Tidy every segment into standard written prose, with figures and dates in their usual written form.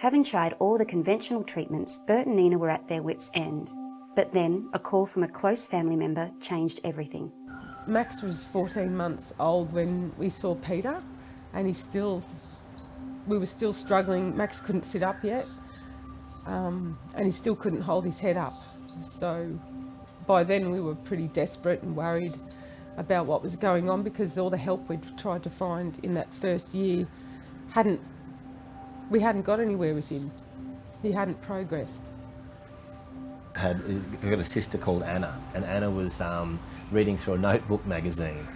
Having tried all the conventional treatments, Bert and Nina were at their wits' end. But then, a call from a close family member changed everything. Max was 14 months old when we saw Peter, and we were still struggling. Max couldn't sit up yet, and he still couldn't hold his head up. So by then we were pretty desperate and worried about what was going on, because all the help we'd tried to find in that first year we hadn't got anywhere with him. He hadn't progressed. I've got a sister called Anna, and Anna was reading through a notebook magazine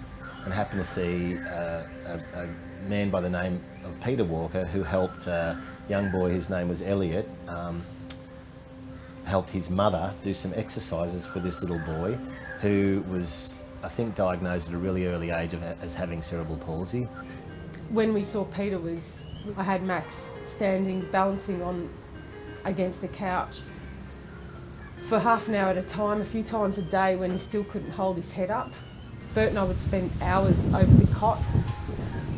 and happened to see a man by the name of Peter Walker, who helped a young boy, his name was Elliot, helped his mother do some exercises for this little boy who was, I think, diagnosed at a really early age as having cerebral palsy. When we saw Peter, I had Max standing, balancing on against the couch for half an hour at a time, a few times a day, when he still couldn't hold his head up. Bert and I would spend hours over the cot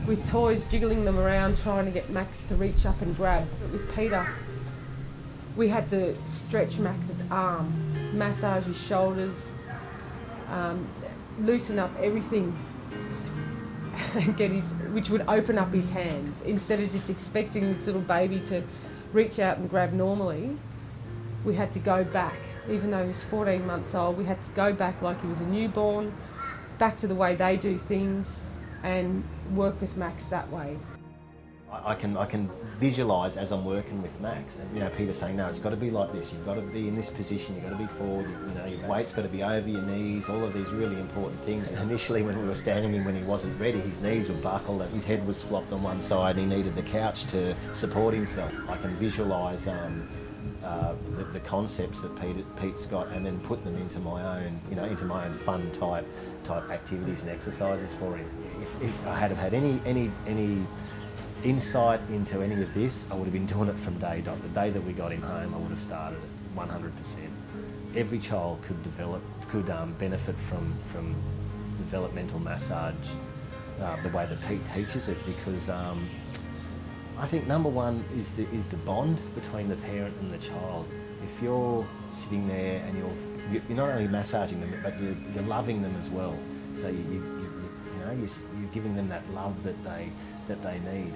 with toys, jiggling them around, trying to get Max to reach up and grab. But with Peter, we had to stretch Max's arm, massage his shoulders, loosen up everything, and which would open up his hands. Instead of just expecting this little baby to reach out and grab normally, we had to go back. Even though he was 14 months old, we had to go back like he was a newborn, back to the way they do things, and work with Max that way. I can visualise as I'm working with Max, and Peter saying, no, it's got to be like this, you've got to be in this position, you've got to be forward, your weight's got to be over your knees, all of these really important things. And initially when we were standing him, when he wasn't ready, his knees were buckled, his head was flopped on one side, and he needed the couch to support himself. I can visualise the concepts that Pete's got, and then put them into my own fun type activities and exercises for him. If I had had any insight into any of this, I would have been doing it from day dot. The day that we got him home, I would have started it 100%. Every child could benefit from developmental massage the way that Pete teaches it, because I think number one is the bond between the parent and the child. If you're sitting there and you're not only massaging them, but you're loving them as well. So you're giving them that love that they need.